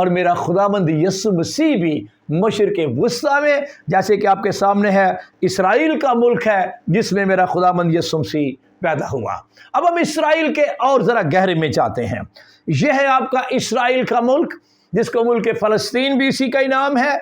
اور میرا خداوند یسوع مسیح بھی مشرق وسطیٰ میں، جیسے کہ آپ کے سامنے ہے، اسرائیل کا ملک ہے جس میں میرا خداوند یسوع مسیح پیدا ہوا۔ اب ہم اسرائیل کے اور ذرا گہرے میں جاتے ہیں۔ یہ ہے آپ کا اسرائیل کا ملک، جس کو ملک فلسطین بھی اسی کا ہی نام ہے۔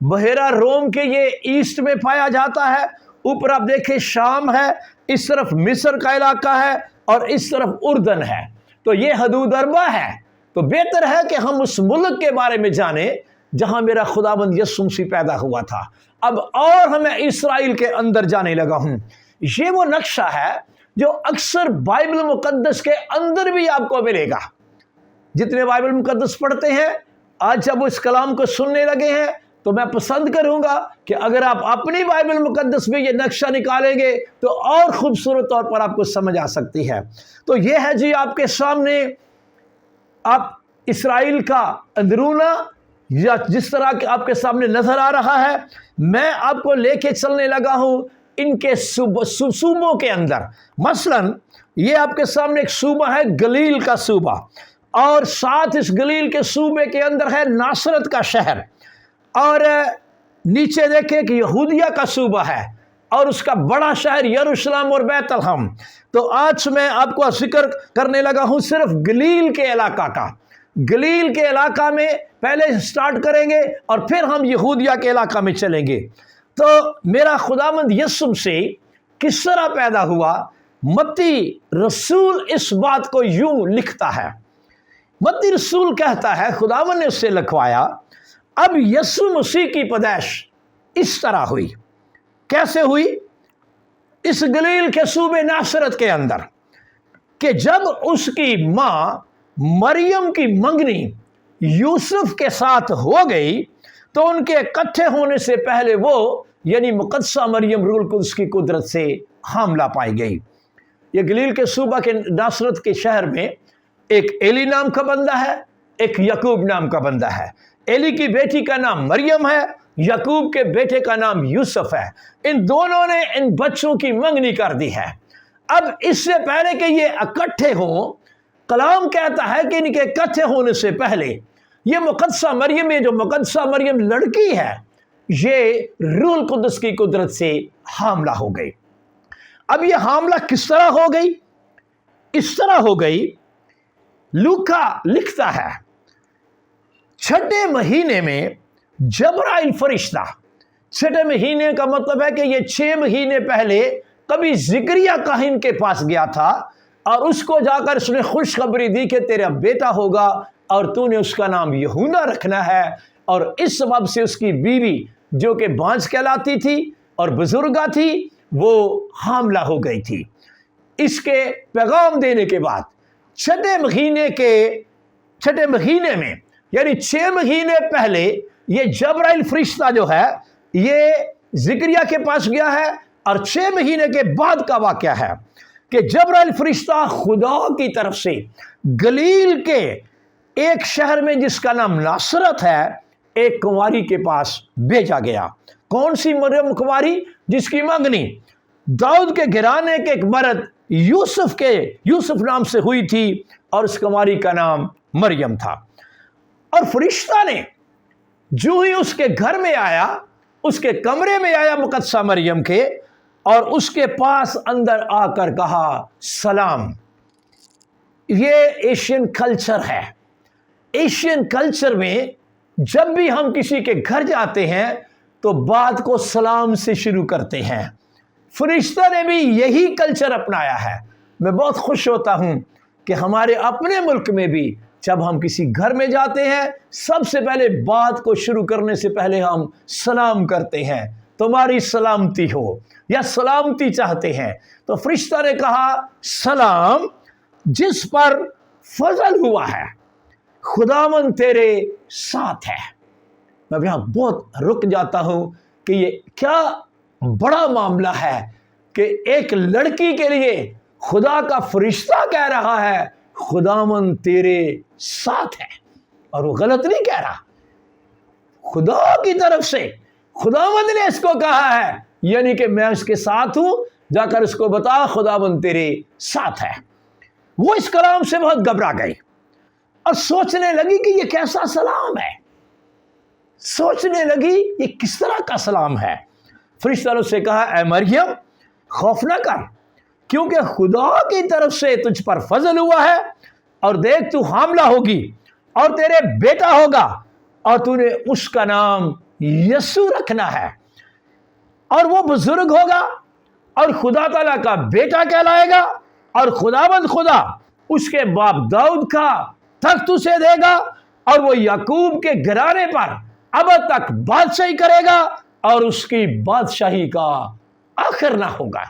بحیرہ روم کے یہ ایسٹ میں پایا جاتا ہے۔ اوپر آپ دیکھیں شام ہے، اس طرف مصر کا علاقہ ہے اور اس طرف اردن ہے، تو یہ حدود اربع ہے۔ تو بہتر ہے کہ ہم اس ملک کے بارے میں جانیں جہاں میرا خداوند یسوع مسیح پیدا ہوا تھا۔ اب اور ہمیں اسرائیل کے اندر جانے لگا ہوں۔ یہ وہ نقشہ ہے جو اکثر بائبل مقدس کے اندر بھی آپ کو ملے گا۔ جتنے بائبل مقدس پڑھتے ہیں، آج جب وہ اس کلام کو سننے لگے ہیں، تو میں پسند کروں گا کہ اگر آپ اپنی بائبل مقدس میں یہ نقشہ نکالیں گے تو اور خوبصورت طور پر آپ کو سمجھ آ سکتی ہے۔ تو یہ ہے جی آپ کے سامنے آپ اسرائیل کا اندرونہ، یا جس طرح کہ آپ کے سامنے نظر آ رہا ہے، میں آپ کو لے کے چلنے لگا ہوں ان کے صوبوں کے اندر۔ مثلا یہ آپ کے سامنے ایک صوبہ ہے گلیل کا صوبہ، اور ساتھ اس گلیل کے صوبے کے اندر ہے ناصرت کا شہر، اور نیچے دیکھیں کہ یہودیہ کا صوبہ ہے، اور اس کا بڑا شہر یروشلم اور بیت لحم۔ تو آج میں آپ کو ذکر کرنے لگا ہوں صرف گلیل کے علاقہ کا۔ گلیل کے علاقہ میں پہلے سٹارٹ کریں گے اور پھر ہم یہودیہ کے علاقہ میں چلیں گے۔ تو میرا خداوند یسوع مسیح کس طرح پیدا ہوا؟ متی رسول اس بات کو یوں لکھتا ہے، متی رسول کہتا ہے، خداوند نے اس سے لکھوایا، اب یسوع مسیح کی پیدائش اس طرح ہوئی۔ کیسے ہوئی؟ اس گلیل کے صوبے ناصرت کے اندر، کہ جب اس کی ماں مریم کی منگنی یوسف کے ساتھ ہو گئی تو ان کے اکٹھے ہونے سے پہلے وہ یعنی مقدسہ مریم روح القدس کی قدرت سے حاملہ پائی گئی۔ یہ گلیل کے صوبہ کے ناصرت کے شہر میں ایک ایلی نام کا بندہ ہے، ایک یعقوب نام کا بندہ ہے۔ ایلی کی بیٹی کا نام مریم ہے، یعقوب کے بیٹے کا نام یوسف ہے۔ ان دونوں نے ان بچوں کی منگنی کر دی ہے۔ اب اس سے پہلے کہ یہ اکٹھے ہوں، کلام کہتا ہے کہ ان کے اکٹھے ہونے سے پہلے یہ مقدسہ مریم، یہ جو مقدسہ مریم لڑکی ہے، یہ روح القدس کی قدرت سے حاملہ ہو گئی۔ اب یہ حاملہ کس طرح ہو گئی؟ اس طرح ہو گئی، لوکا لکھتا ہے 6 مہینے میں جبرائیل فرشتہ، 6 مہینے کا مطلب ہے کہ یہ 6 مہینے پہلے کبھی زکریا کاہن کے پاس گیا تھا اور اس کو جا کر اس نے خوشخبری دی کہ تیرا بیٹا ہوگا اور تو نے اس کا نام یہونا رکھنا ہے، اور اس سبب سے اس کی بیوی جو کہ بانجھ کہلاتی تھی اور بزرگہ تھی، وہ حاملہ ہو گئی تھی۔ اس کے پیغام دینے کے بعد 6 مہینے میں یعنی 6 مہینے پہلے یہ جبرائیل فرشتہ جو ہے یہ زکریا کے پاس گیا ہے، اور 6 مہینے کے بعد کا واقعہ ہے کہ جبرائیل فرشتہ خدا کی طرف سے گلیل کے ایک شہر میں جس کا نام ناصرت ہے ایک کنواری کے پاس بھیجا گیا۔ کون سی مریم کنواری؟ جس کی منگنی داؤد کے گھرانے کے ایک مرد یوسف نام سے ہوئی تھی، اور اس کنواری کا نام مریم تھا۔ اور فرشتہ نے جو ہی اس کے گھر میں آیا، اس کے کمرے میں آیا مقدسہ مریم کے، اور اس کے پاس اندر آ کر کہا سلام۔ یہ ایشین کلچر ہے۔ ایشین کلچر میں جب بھی ہم کسی کے گھر جاتے ہیں تو بات کو سلام سے شروع کرتے ہیں۔ فرشتہ نے بھی یہی کلچر اپنایا ہے۔ میں بہت خوش ہوتا ہوں کہ ہمارے اپنے ملک میں بھی جب ہم کسی گھر میں جاتے ہیں سب سے پہلے بات کو شروع کرنے سے پہلے ہم سلام کرتے ہیں، تمہاری سلامتی ہو، یا سلامتی چاہتے ہیں۔ تو فرشتہ نے کہا سلام، جس پر فضل ہوا ہے، خداوند تیرے ساتھ ہے۔ میں یہاں بہت رک جاتا ہوں کہ یہ کیا بڑا معاملہ ہے کہ ایک لڑکی کے لیے خدا کا فرشتہ کہہ رہا ہے خداوند تیرے ساتھ ہے، اور وہ غلط نہیں کہہ رہا۔ خدا کی طرف سے خداوند نے اس کو کہا ہے، یعنی کہ میں اس کے ساتھ ہوں، جا کر اس کو بتا خداوند تیرے ساتھ ہے۔ وہ اس کلام سے بہت گھبرا گئی، اور سوچنے لگی کہ یہ کیسا سلام ہے، سوچنے لگی یہ کس طرح کا سلام ہے۔ فرشتہ نے اس سے کہا اے مریم خوف نہ کر، کیونکہ خدا کی طرف سے تجھ پر فضل ہوا ہے، اور دیکھ تو حاملہ ہوگی اور تیرے بیٹا ہوگا، اور تو نے اس کا نام یسوع رکھنا ہے، اور وہ بزرگ ہوگا اور خدا تعالیٰ کا بیٹا کہلائے گا، اور خداوند خدا اس کے باپ داؤد کا تخت اسے دے گا، اور وہ یعقوب کے گھرانے پر ابد تک بادشاہی کرے گا، اور اس کی بادشاہی کا آخر نہ ہوگا۔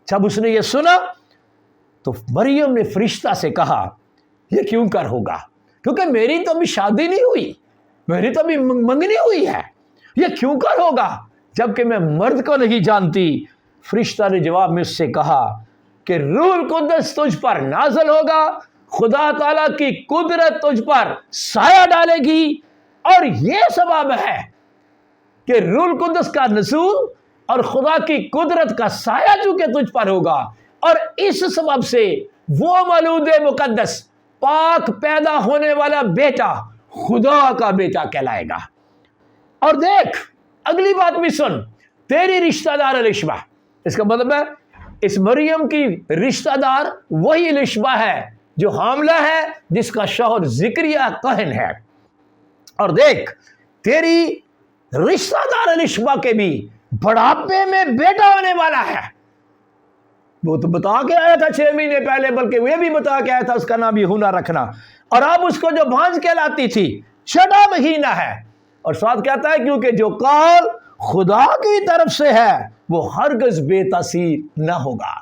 جب اس نے یہ سنا تو مریم نے فرشتہ سے کہا یہ کیوں کر ہوگا، کیونکہ میری تو ابھی شادی نہیں ہوئی، میری تو ابھی منگنی ہوئی ہے، یہ کیوں کر ہوگا جبکہ میں مرد کو نہیں جانتی؟ فرشتہ نے جواب میں اس سے کہا کہ روح القدس تجھ پر نازل ہوگا، خدا تعالیٰ کی قدرت تجھ پر سایہ ڈالے گی، اور یہ سبب ہے کہ روح القدس کا نزول اور خدا کی قدرت کا سایہ چونکہ تجھ پر ہوگا، اور اس سبب سے وہ مولود مقدس پاک پیدا ہونے والا بیٹا خدا کا بیٹا کہلائے گا۔ اور دیکھ اگلی بات بھی سن، تیری رشتہ دار الشبہ، اس کا مطلب ہے اس مریم کی رشتہ دار وہی الشبہ ہے جو حاملہ ہے، جس کا شوہر زکریا کاہن ہے۔ اور دیکھ تیری رشتہ دار الشبہ کے بھی بڑھاپے میں بیٹا ہونے والا ہے۔ وہ تو بتا کے آیا تھا 6 مہینے پہلے، بلکہ وہ بھی بتا کے آیا تھا اس کا نام یوحنا رکھنا، اور اب اس کو جو بھانج کہلاتی تھی 6واں مہینہ ہے، اور ساتھ کہتا ہے کیونکہ جو قول خدا کی طرف سے ہے وہ ہرگز بے تاثیر نہ ہوگا۔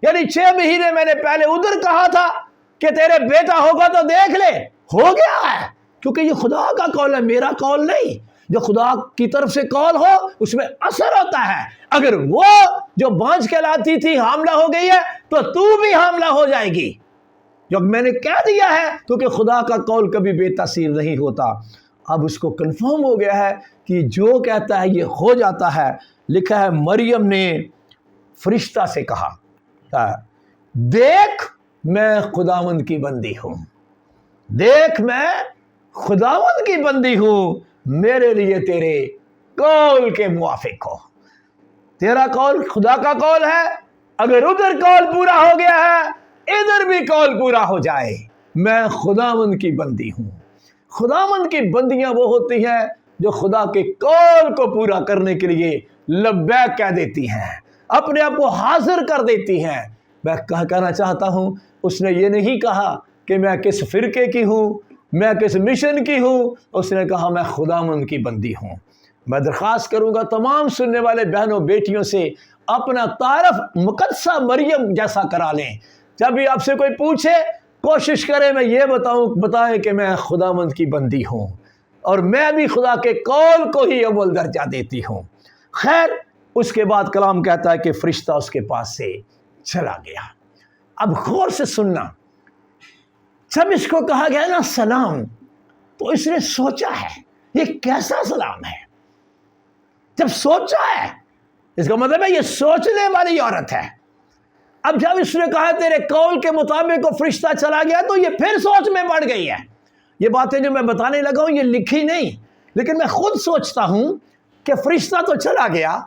یعنی 6 مہینے میں نے پہلے ادھر کہا تھا کہ تیرے بیٹا ہوگا تو دیکھ لے، ہو گیا ہے، کیونکہ یہ خدا کا قول ہے، میرا قول نہیں۔ جو خدا کی طرف سے قول ہو اس میں اثر ہوتا ہے۔ اگر وہ جو بانجھ کہلاتی تھی حاملہ ہو گئی ہے تو تو بھی حاملہ ہو جائے گی، جو میں نے کہہ دیا ہے، کیونکہ خدا کا قول کبھی بے تاثیر نہیں ہوتا۔ اب اس کو کنفرم ہو گیا ہے کہ جو کہتا ہے یہ ہو جاتا ہے۔ لکھا ہے مریم نے فرشتہ سے کہا دیکھ میں خداوند کی بندی ہوں، دیکھ میں خداوند کی بندی ہوں، میرے لیے تیرے قول کے موافق ہو۔ تیرا قول خدا کا قول ہے، اگر ادھر قول پورا ہو گیا ہے ادھر بھی قول پورا ہو جائے۔ میں خداوند کی بندی ہوں۔ خداوند کی بندیاں وہ ہوتی ہیں جو خدا کے قول کو پورا کرنے کے لیے لبیک کہہ دیتی ہیں، اپنے آپ کو حاضر کر دیتی ہیں۔ میں کہنا چاہتا ہوں اس نے یہ نہیں کہا کہ میں کس فرقے کی ہوں، میں کس مشن کی ہوں، اس نے کہا میں خداوند کی بندی ہوں۔ میں درخواست کروں گا تمام سننے والے بہنوں بیٹیوں سے اپنا تعارف مقدسہ مریم جیسا کرا لیں۔ جب بھی آپ سے کوئی پوچھے کوشش کریں میں یہ بتائیں کہ میں خداوند کی بندی ہوں، اور میں بھی خدا کے قول کو ہی اول درجہ دیتی ہوں۔ خیر اس کے بعد کلام کہتا ہے کہ فرشتہ اس کے پاس سے چلا گیا۔ اب غور سے سننا، جب اس کو کہا گیا نا سلام، تو اس نے سوچا ہے یہ کیسا سلام ہے۔ جب سوچا ہے اس کا مطلب ہے یہ سوچنے والی عورت ہے۔ اب جب اس نے کہا تیرے قول کے مطابق وہ فرشتہ چلا گیا تو یہ پھر سوچ میں پڑ گئی ہے۔ یہ باتیں جو میں بتانے لگا ہوں یہ لکھی نہیں، لیکن میں خود سوچتا ہوں کہ فرشتہ تو چلا گیا،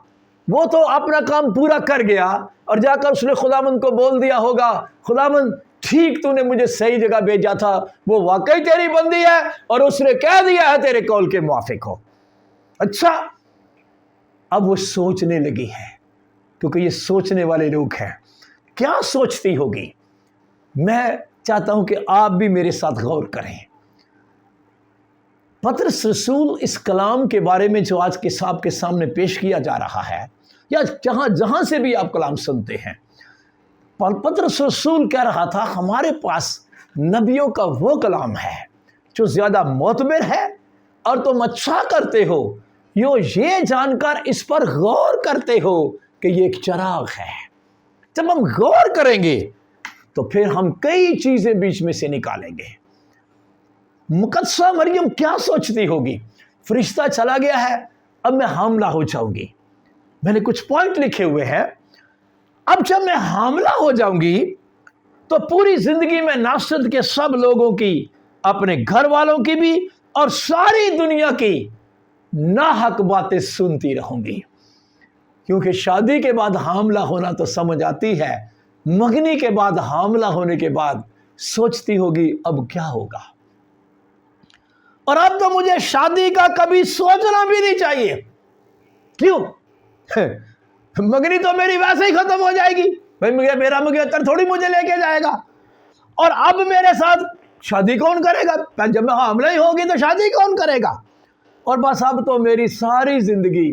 وہ تو اپنا کام پورا کر گیا، اور جا کر اس نے خداوند کو بول دیا ہوگا خداوند ٹھیک تو نے مجھے صحیح جگہ بھیجا تھا، وہ واقعی تیری بندی ہے، اور اس نے کہہ دیا ہے تیرے قول کے موافق ہو۔ اچھا اب وہ سوچنے لگی ہے، کیونکہ یہ سوچنے والے لوگ ہیں۔ کیا سوچتی ہوگی؟ میں چاہتا ہوں کہ آپ بھی میرے ساتھ غور کریں۔ پطرس رسول اس کلام کے بارے میں جو آج کے صاحب کے سامنے پیش کیا جا رہا ہے، یا جہاں سے بھی آپ کلام سنتے ہیں، پطرس رسول کہہ رہا تھا ہمارے پاس نبیوں کا وہ کلام ہے جو زیادہ معتبر ہے، اور تم اچھا کرتے ہو یہ جان کر اس پر غور کرتے ہو کہ یہ ایک چراغ ہے۔ جب ہم غور کریں گے تو پھر ہم کئی چیزیں بیچ میں سے نکالیں گے۔ مقدسہ مریم کیا سوچتی ہوگی؟ فرشتہ چلا گیا ہے، اب میں حاملہ ہو جاؤں گی۔ میں نے کچھ پوائنٹ لکھے ہوئے ہیں۔ اب جب میں حاملہ ہو جاؤں گی تو پوری زندگی میں ناصرت کے سب لوگوں کی اپنے گھر والوں کی بھی اور ساری دنیا کی ناحق باتیں سنتی رہوں گی، کیونکہ شادی کے بعد حاملہ ہونا تو سمجھ آتی ہے، منگنی کے بعد حاملہ ہونے کے بعد سوچتی ہوگی اب کیا ہوگا۔ اور اب تو مجھے شادی کا کبھی سوچنا بھی نہیں چاہیے۔ کیوں؟ منگنی تو میری ویسے ہی ختم ہو جائے گی، میرا منگیتر تھوڑی مجھے لے کے جائے گا، اور اب میرے ساتھ شادی کون کرے گا؟ جب میں حاملہ ہی ہوگی تو شادی کون کرے گا؟ اور بس اب تو میری ساری زندگی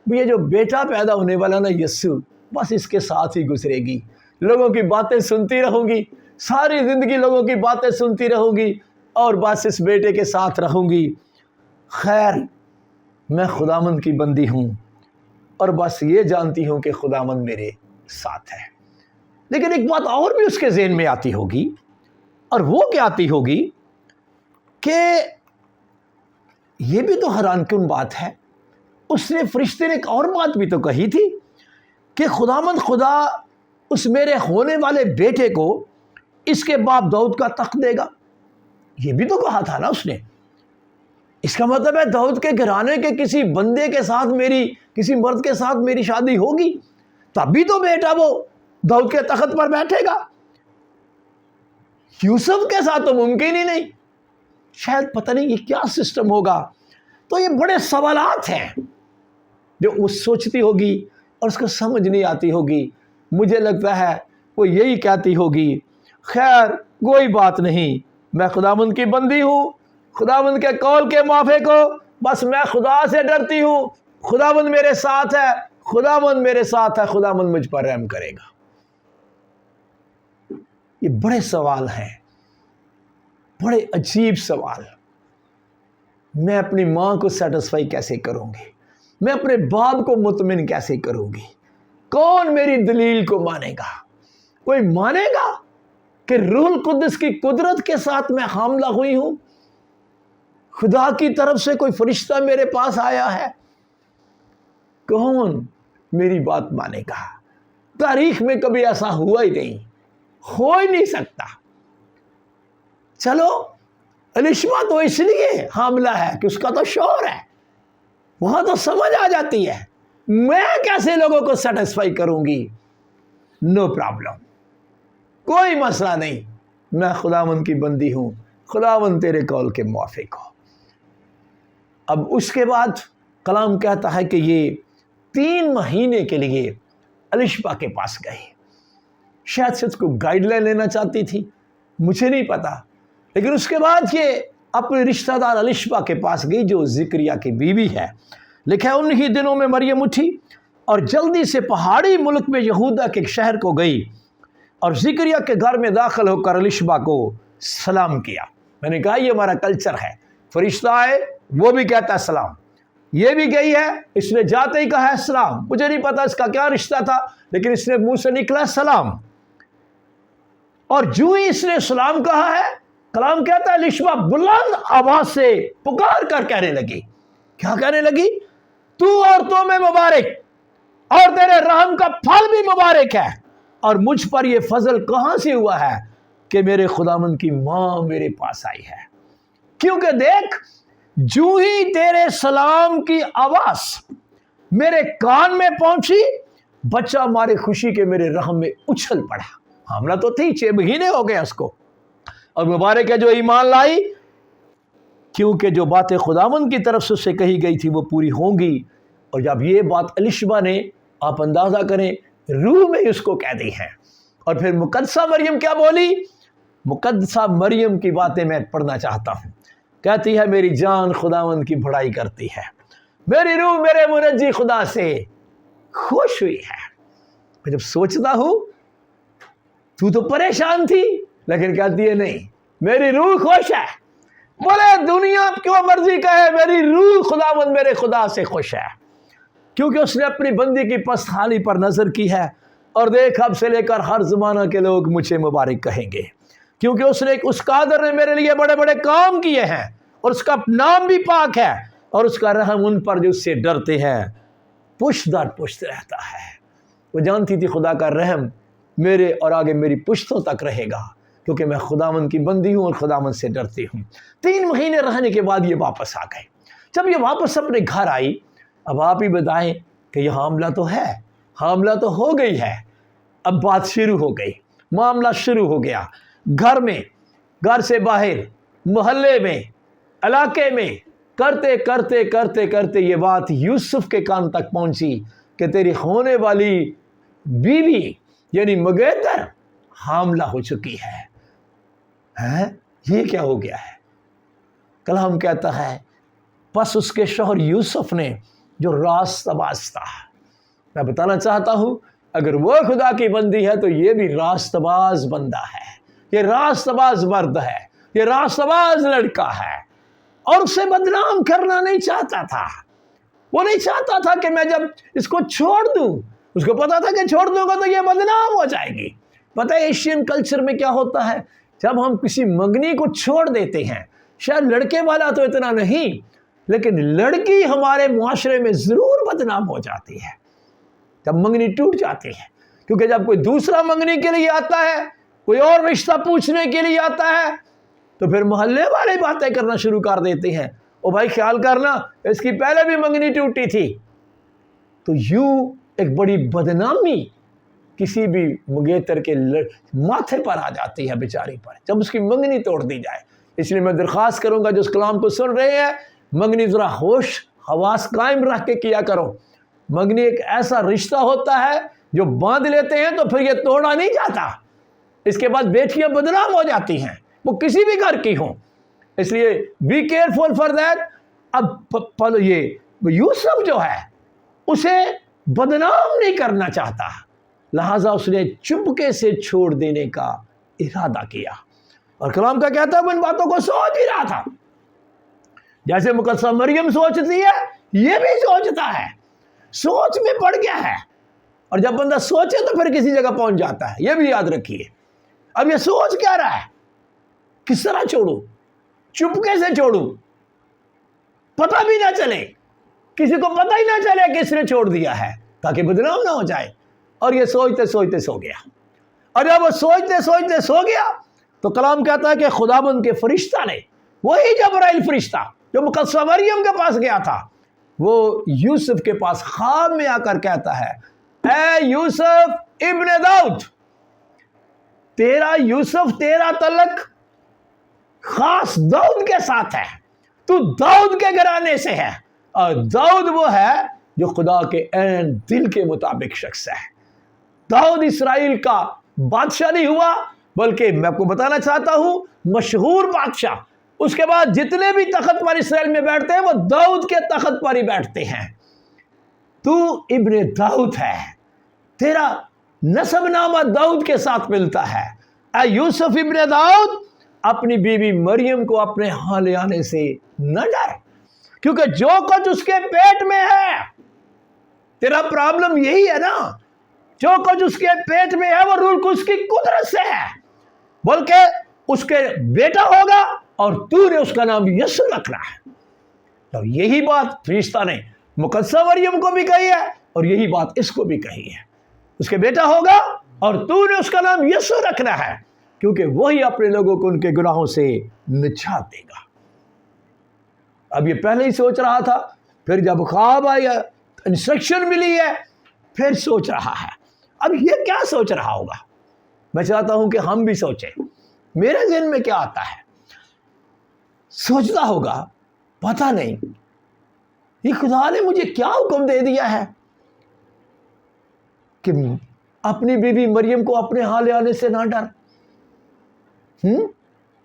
یہ جو بیٹا پیدا ہونے والا نا یسوع، بس اس کے ساتھ ہی گزرے گی، لوگوں کی باتیں سنتی رہوں گی، ساری زندگی لوگوں کی باتیں سنتی رہوں گی اور بس اس بیٹے کے ساتھ رہوں گی۔ خیر، میں خداوند کی بندی ہوں اور بس یہ جانتی ہوں کہ خداوند میرے ساتھ ہے۔ لیکن ایک بات اور بھی اس کے ذہن میں آتی ہوگی، اور وہ کیا آتی ہوگی کہ یہ بھی تو حیران کن بات ہے، اس نے فرشتے نے ایک اور بات بھی تو کہی تھی کہ خداوند خدا اس میرے ہونے والے بیٹے کو اس کے باپ داؤد کا تخت دے گا۔ یہ بھی تو کہا تھا نا اس نے۔ اس کا مطلب ہے داؤد کے گھرانے کے کسی بندے کے ساتھ کسی مرد کے ساتھ میری شادی ہوگی، تب بھی تو بیٹا وہ داؤد کے تخت پر بیٹھے گا۔ یوسف کے ساتھ تو ممکن ہی نہیں، شاید پتہ نہیں یہ کیا سسٹم ہوگا۔ تو یہ بڑے سوالات ہیں جو وہ سوچتی ہوگی اور اس کو سمجھ نہیں آتی ہوگی۔ مجھے لگتا ہے وہ یہی کہتی ہوگی، خیر کوئی بات نہیں، میں خداوند کی بندی ہوں، خداوند کے قول کے موافق ہو، بس میں خدا سے ڈرتی ہوں، خداوند میرے ساتھ ہے، خداوند میرے ساتھ ہے، خداوند مجھ پر رحم کرے گا۔ یہ بڑے سوال ہیں، بڑے عجیب سوال۔ میں اپنی ماں کو سیٹسفائی کیسے کروں گی؟ میں اپنے باپ کو مطمئن کیسے کروں گی؟ کون میری دلیل کو مانے گا؟ کوئی مانے گا کہ روح القدس کی قدرت کے ساتھ میں حاملہ ہوئی ہوں؟ خدا کی طرف سے کوئی فرشتہ میرے پاس آیا ہے؟ کون میری بات مانے گا؟ تاریخ میں کبھی ایسا ہوا ہی نہیں، ہو ہی نہیں سکتا۔ چلو الشبا تو اس لیے حاملہ ہے کہ اس کا تو شوہر ہے، وہاں تو سمجھ آ جاتی ہے، میں کیسے لوگوں کو سیٹسفائی کروں گی؟ نو پرابلم، کوئی مسئلہ نہیں، میں خداوند کی بندی ہوں، خداوند تیرے قول کے موافق ہو۔ اب اس کے بعد کلام کہتا ہے کہ یہ 3 مہینے کے لیے الشبا کے پاس گئی، شاید سے اس کو گائیڈ لائن لینا چاہتی تھی، مجھے نہیں پتا، لیکن اس کے بعد یہ اپنے رشتہ دار الشبا کے پاس گئی جو زکریا کی بیوی ہے۔ لکھا ہے انہی دنوں میں مریم اٹھی اور جلدی سے پہاڑی ملک میں یہودا کے ایک شہر کو گئی اور زکریا کے گھر میں داخل ہو کر الشبا کو سلام کیا۔ میں نے کہا یہ ہمارا کلچر ہے، فرشتہ آئے وہ بھی کہتا ہے سلام، یہ بھی گئی ہے، اس نے جاتے ہی کہا ہے سلام۔ مجھے نہیں پتا اس کا کیا رشتہ تھا، لیکن اس نے منہ سے نکلا سلام، اور جو ہی اس نے سلام کہا ہے، کلام کہتا ہے الشبا بلند آواز سے پکار کر کہنے لگی۔ کیا کہنے لگی؟ تو عورتوں میں مبارک اور تیرے رحم کا پھل بھی مبارک ہے، اور مجھ پر یہ فضل کہاں سے ہوا ہے کہ میرے خداوند کی ماں میرے پاس آئی ہے، کیونکہ دیکھ جو ہی تیرے سلام کی آواز میرے کان میں پہنچی، بچہ ہمارے خوشی کے میرے رحم میں اچھل پڑا۔ حاملہ تو تھی، 6 مہینے ہو گئے اس کو، اور مبارک ہے جو ایمان لائی، کیونکہ جو باتیں خداوند کی طرف سے اسے کہی گئی تھی وہ پوری ہوں گی۔ اور جب یہ بات الشبا نے، آپ اندازہ کریں، روح میں اس کو کہہ دی ہے، اور پھر مقدسہ مریم کیا بولی؟ مقدسہ مریم کی باتیں میں پڑھنا چاہتا ہوں۔ کہتی ہے میری جان خداوند کی بڑائی کرتی ہے، میری روح میرے منجی خدا سے خوش ہوئی ہے۔ میں جب سوچتا ہوں تو پریشان تھی، لیکن کہتی ہے نہیں، میری روح خوش ہے، بولے دنیا کیوں مرضی کہے، میری روح خداوند میرے خدا سے خوش ہے، کیونکہ اس نے اپنی بندی کی پست حالی پر نظر کی ہے، اور دیکھ اب سے لے کر ہر زمانہ کے لوگ مجھے مبارک کہیں گے، کیونکہ اس قادر نے میرے لیے بڑے بڑے کام کیے ہیں، اور اس کا نام بھی پاک ہے، اور اس کا رحم ان پر جو اس سے ڈرتے ہیں پشت در پشت رہتا ہے۔ وہ جانتی تھی خدا کا رحم میرے اور آگے میری پشتوں تک رہے گا، کیونکہ میں خداوند کی بندی ہوں اور خداوند سے ڈرتی ہوں۔ 3 مہینے رہنے کے بعد یہ واپس آ گئے۔ جب یہ واپس اپنے گھر آئی، اب آپ ہی بتائیں کہ یہ حاملہ تو ہے، حاملہ تو ہو گئی ہے۔ اب بات شروع ہو گئی، معاملہ شروع ہو گیا، گھر میں، گھر سے باہر، محلے میں، علاقے میں، کرتے کرتے کرتے کرتے یہ بات یوسف کے کان تک پہنچی کہ تیری ہونے والی بیوی یعنی مگیتر حاملہ ہو چکی ہے۔ یہ کیا ہو گیا ہے؟ کلام کہتا ہے پس اس کے شوہر یوسف نے جو راست باز تھا، میں بتانا چاہتا ہوں اگر وہ خدا کی بندی ہے تو یہ بھی راست باز بندہ ہے، یہ راست باز مرد ہے، یہ راست باز لڑکا ہے، اور اسے بدنام کرنا نہیں چاہتا تھا۔ وہ نہیں چاہتا تھا کہ میں جب اس کو چھوڑ دوں، اس کو پتا تھا کہ چھوڑ دوں گا تو یہ بدنام ہو جائے گی۔ پتہ ہے ایشین کلچر میں کیا ہوتا ہے، جب ہم کسی منگنی کو چھوڑ دیتے ہیں، شاید لڑکے والا تو اتنا نہیں لیکن لڑکی ہمارے معاشرے میں ضرور بدنام ہو جاتی ہے جب منگنی ٹوٹ جاتی ہے، کیونکہ جب کوئی دوسرا منگنی کے لیے آتا ہے، کوئی اور رشتہ پوچھنے کے لیے آتا ہے تو پھر محلے والے باتیں کرنا شروع کر دیتے ہیں، او بھائی خیال کرنا اس کی پہلے بھی منگنی ٹوٹی تھی۔ تو یوں ایک بڑی بدنامی کسی بھی مگیتر کے ماتھے پر آ جاتی ہے بیچاری پر جب اس کی منگنی توڑ دی جائے۔ اس لیے میں درخواست کروں گا جو اس کلام کو سن رہے ہیں، منگنی ذرا ہوش حواس قائم رکھ کے کیا کرو۔ منگنی ایک ایسا رشتہ ہوتا ہے جو باندھ لیتے ہیں تو پھر یہ توڑا نہیں جاتا، اس کے بعد بیٹیاں بدنام ہو جاتی ہیں، وہ کسی بھی گھر کی ہوں۔ اس لیے بی کیئرفل فار دیٹ۔ اب یہ یوسف جو ہے اسے بدنام نہیں کرنا چاہتا، لہٰذا اس نے چپکے سے چھوڑ دینے کا ارادہ کیا، اور کلام کا کہتا ہے وہ ان باتوں کو سوچ ہی رہا تھا، جیسے مقدسہ مریم سوچتی ہے یہ بھی سوچتا ہے، سوچ میں پڑ گیا ہے، اور جب بندہ سوچے تو پھر کسی جگہ پہنچ جاتا ہے، یہ بھی یاد رکھیے۔ اب یہ سوچ کیا رہا ہے، کس طرح چھوڑوں، چپکے سے چھوڑوں، پتہ بھی نہ چلے، کسی کو پتہ ہی نہ چلے کہ اس نے چھوڑ دیا ہے تاکہ بدنام نہ ہو جائے۔ اور یہ سوچتے سوچتے سو گیا، اور جب وہ سوچتے سوچتے سو گیا تو کلام کہتا ہے کہ خداوند کے فرشتہ نے، وہی جبرائیل فرشتہ جو مقدسہ مریم کے پاس گیا تھا، وہ یوسف کے پاس خواب میں آ کر کہتا ہے اے یوسف ابن داؤد، یوسف تیرا تعلق خاص داؤد کے ساتھ ہے، تو داؤد کے گھرانے سے ہے، اور داؤد وہ ہے جو خدا کے عین دل کے مطابق شخص ہے۔ داؤد اسرائیل کا بادشاہ نہیں ہوا، بلکہ میں آپ کو بتانا چاہتا ہوں مشہور بادشاہ، اس کے بعد جتنے بھی تخت پر اسرائیل میں بیٹھتے ہیں وہ داؤد کے تخت پر ہی بیٹھتے ہیں۔ تو ابن داؤد ہے، تیرا نسب نامہ داؤد کے ساتھ ملتا ہے۔ اے یوسف ابن داؤد، اپنی بیوی مریم کو اپنے ہاں لے آنے سے نہ ڈر، کیونکہ جو کچھ اس کے پیٹ میں ہے، تیرا پرابلم یہی ہے نا، جو کچھ اس کے پیٹ میں ہے وہ روح اس کی قدرت سے ہے، بلکہ اس کے بیٹا ہوگا اور تو نے اس کا نام یسوع رکھنا ہے۔ تو یہی بات فرشتہ نے مقدسہ مریم کو بھی کہی ہے اور یہی بات اس کو بھی کہی ہے، اس کے بیٹا ہوگا اور تو نے اس کا نام یسوع رکھنا ہے، کیونکہ وہی اپنے لوگوں کو ان کے گناہوں سے نجات دے گا۔ اب یہ پہلے ہی سوچ رہا تھا، پھر جب خواب آیا، انسٹرکشن ملی ہے، پھر سوچ رہا ہے۔ اب یہ کیا سوچ رہا ہوگا؟ میں چاہتا ہوں کہ ہم بھی سوچیں۔ میرے ذہن میں کیا آتا ہے؟ سوچتا ہوگا پتہ نہیں یہ خدا نے مجھے کیا حکم دے دیا ہے کہ اپنی بیوی مریم کو اپنے ہاں لے آنے سے نہ ڈر۔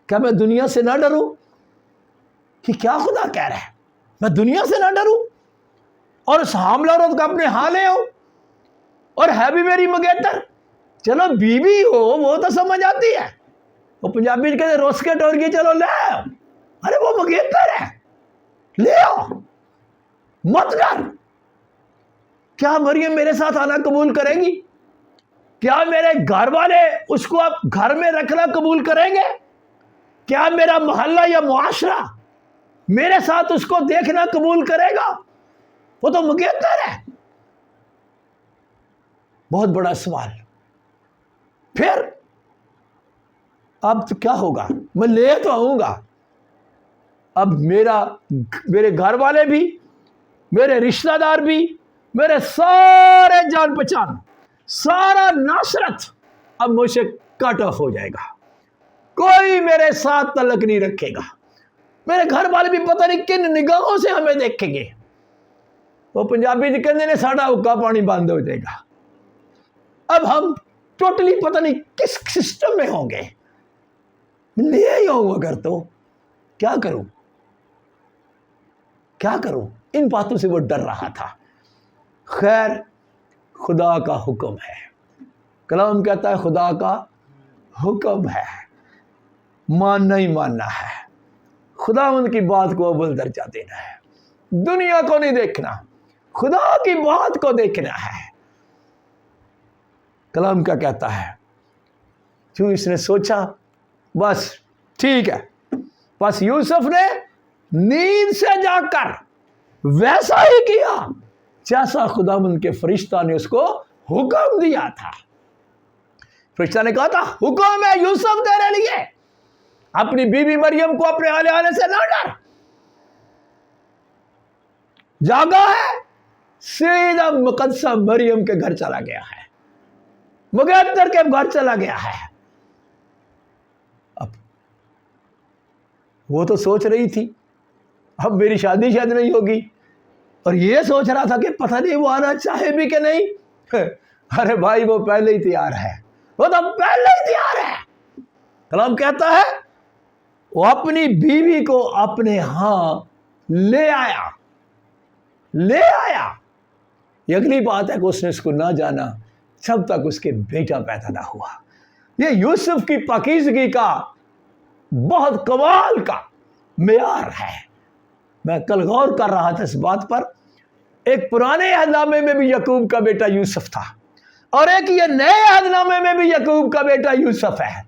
کیا میں دنیا سے نہ ڈروں؟ کہ کیا خدا کہہ رہا ہے میں دنیا سے نہ ڈروں اور اس حاملہ عورت کو اپنے ہاں لے آؤں، اور ہے بھی میری مگیتر؟ چلو بیوی ہو وہ تو سمجھ آتی ہے، وہ پنجابی کہتے روس کے ٹور کی، چلو لے آؤ، ارے وہ مگیتر ہے، لے آؤ، مت ڈر۔ کیا مریم میرے ساتھ آنا قبول کرے گی؟ کیا میرے گھر والے اس کو اب گھر میں رکھنا قبول کریں گے؟ کیا میرا محلہ یا معاشرہ میرے ساتھ اس کو دیکھنا قبول کرے گا؟ وہ تو مگیتر ہے۔ بہت بڑا سوال۔ پھر اب تو کیا ہوگا، میں لے تو آؤں گا، اب میرے گھر والے بھی، میرے رشتہ دار بھی، میرے سارے جان پہچان، سارا ناصرت اب مجھ سے کٹ آف ہو جائے گا، کوئی میرے ساتھ تعلق نہیں رکھے گا، میرے گھر والے بھی پتہ نہیں کن نگاہوں سے ہمیں دیکھیں گے، وہ پنجابی جی کہنے نے ساڑھا حکا پانی بند ہو جائے گا، اب ہم ٹوٹلی پتہ نہیں کس سسٹم میں ہوں گے، لے ہی ہوں اگر تو کیا کروں، کیا کروں؟ ان باتوں سے وہ ڈر رہا تھا۔ خیر، خدا کا حکم ہے، کلام کہتا ہے خدا کا حکم ہے، ماننا ہی ماننا ہے، خداوند کی بات کو اول درجہ دینا ہے، دنیا کو نہیں دیکھنا، خدا کی بات کو دیکھنا ہے۔ کلام کیا کہتا ہے؟ کیوں اس نے سوچا بس ٹھیک ہے، بس یوسف نے نیند سے جا کر ویسا ہی کیا جیسا خداوند کے فرشتہ نے اس کو حکم دیا تھا۔ فرشتہ نے کہا تھا حکم ہے یوسف تیرے لیے، اپنی بیوی مریم کو اپنے آنے سے نہ ڈر، جاگا ہے، سیدھا مقدسہ مریم کے گھر چلا گیا ہے، مغیتر کے گھر چلا گیا ہے۔ اب وہ تو سوچ رہی تھی اب میری شادی شاید نہیں ہوگی، اور یہ سوچ رہا تھا کہ پتہ نہیں وہ آنا چاہے بھی کہ نہیں۔ ارے بھائی وہ پہلے ہی تیار ہے، وہ تو پہلے ہی تیار ہے۔ کلام کہتا ہے وہ اپنی بیوی کو اپنے ہاں لے آیا۔ یہ اگلی بات ہے کہ اس نے اس کو نہ جانا جب تک اس کے بیٹا پیدا نہ ہوا۔ یہ یوسف کی پاکیزگی کا بہت کمال کا معیار ہے۔ میں کل غور کر رہا تھا اس بات پر، ایک پرانے عہد نامے میں بھی یعقوب کا بیٹا یوسف تھا، اور ایک یہ نئے عہد نامے میں بھی یعقوب کا بیٹا یوسف ہے،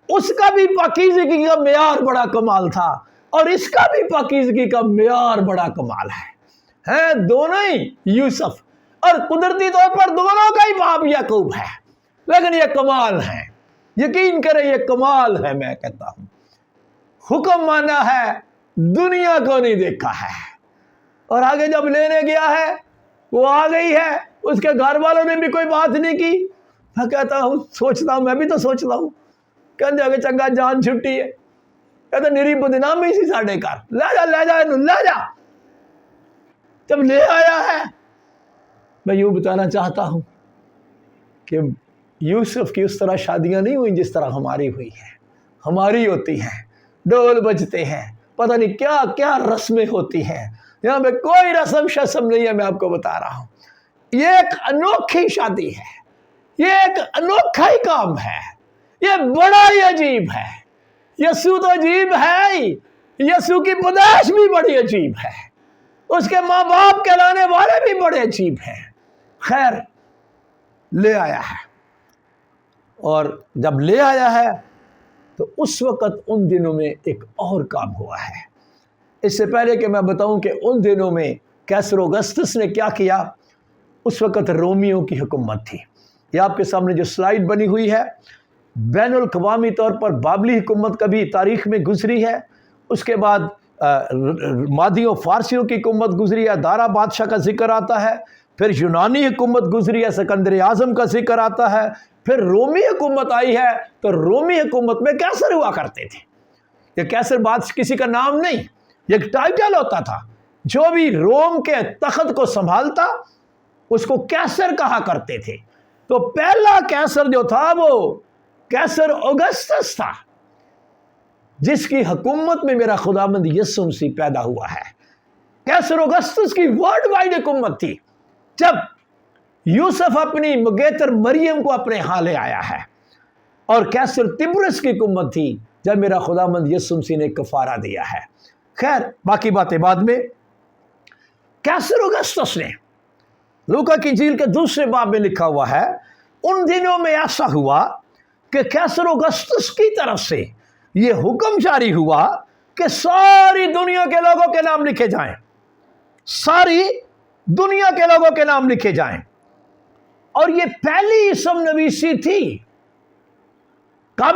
اس کا بھی پاکیزگی کا معیار بڑا کمال تھا، اور اس کا بھی پاکیزگی کا معیار بڑا کمال ہے دونوں ہی یوسف، اور قدرتی طور پر دونوں کا ہی باپ یعقوب ہے، لیکن یہ کمال ہے، یقین کریں یہ کمال ہے۔ میں کہتا ہوں حکم مانا ہے، دنیا کو نہیں دیکھا ہے، اور آگے جب لینے گیا ہے وہ آ گئی ہے، اس کے گھر والوں نے بھی کوئی بات نہیں کی۔ میں کہتا ہوں سوچتا ہوں، میں بھی تو سوچتا ہوں، کہتے آگے چنگا جان چھٹی ہے، کہتے نری بدنامی سی ساڑھے کر، لے جا۔ جب لے آیا ہے، میں یوں بتانا چاہتا ہوں کہ یوسف کی اس طرح شادیاں نہیں ہوئی جس طرح ہماری ہوئی ہیں، ہماری ہوتی ہیں، ڈول بجتے ہیں، پتہ نہیں کیا کیا رسمیں ہوتی ہیں، یہاں پہ کوئی رسم شسم نہیں ہے۔ میں آپ کو بتا رہا ہوں یہ ایک انوکھی شادی ہے، یہ ایک انوکھا ہی کام ہے، یہ بڑا ہی عجیب ہے۔ یسوع تو عجیب ہے ہی، یسوع کی پیدائش بھی بڑی عجیب ہے، اس کے ماں باپ کہلانے والے بھی بڑے عجیب ہیں۔ خیر لے آیا ہے، اور جب لے آیا ہے تو اس وقت ان دنوں میں ایک اور کام ہوا ہے۔ اس سے پہلے کہ میں بتاؤں کہ ان دنوں میں کیسر اوگسطس نے کیا کیا، اس وقت رومیوں کی حکومت تھی۔ یہ آپ کے سامنے جو سلائیڈ بنی ہوئی ہے، بین الاقوامی طور پر بابلی حکومت کبھی تاریخ میں گزری ہے، اس کے بعد مادیوں فارسیوں کی حکومت گزری ہے، دارا بادشاہ کا ذکر آتا ہے، پھر یونانی حکومت گزری ہے، سکندر اعظم کا ذکر آتا ہے، پھر رومی حکومت آئی ہے۔ تو رومی حکومت میں کیسر ہوا کرتے تھے، یہ کیسر بادشاہ کسی کا نام نہیں، یہ ایک ٹائٹل ہوتا تھا، جو بھی روم کے تخت کو سنبھالتا اس کو کیسر کہا کرتے تھے۔ تو پہلا کیسر جو تھا وہ کیسر اوگسطس تھا، جس کی حکومت میں میرا خداوند یسوع مسیح پیدا ہوا ہے۔ کیسر اوگسطس کی ورلڈ وائڈ حکومت تھی۔ جب یوسف اپنی مغیتر مریم کو اپنے ہاں لے آیا ہے، اور کیسر تبرس کی حکومت تھی جب میرا خداوند یسوع مسیح نے کفارہ دیا ہے۔ خیر باقی باتیں بعد میں۔ کیسر اوگسطس نے لوکا کی انجیل کے دوسرے باب میں لکھا ہوا ہے، ان دنوں میں ایسا ہوا کہ کیسر اوگسطس کی طرف سے یہ حکم جاری ہوا کہ ساری دنیا کے لوگوں کے نام لکھے جائیں، ساری دنیا کے لوگوں کے نام لکھے جائیں۔ اور یہ پہلی اسم نویسی تھی، کب؟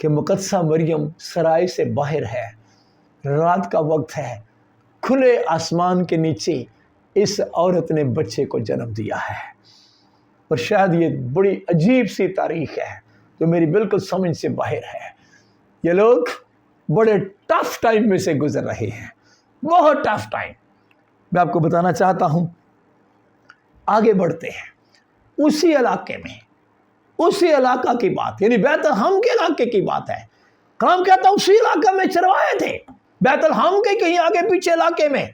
کہ مقدسہ مریم سرائے سے باہر ہے، رات کا وقت ہے، کھلے آسمان کے نیچے اس عورت نے بچے کو جنم دیا ہے۔ اور شاید یہ بڑی عجیب سی تاریخ ہے جو میری بالکل سمجھ سے باہر ہے۔ یہ لوگ بڑے ٹف ٹائم میں سے گزر رہے ہیں، بہت ٹف ٹائم۔ میں آپ کو بتانا چاہتا ہوں، آگے بڑھتے ہیں۔ اسی علاقے میں، اسی علاقہ کی بات، یعنی بیت الحم کے علاقے کی بات ہے۔ کلام کہتا ہے اسی علاقے میں چرواہے تھے، بیت الحم کے کہیں آگے پیچھے علاقے میں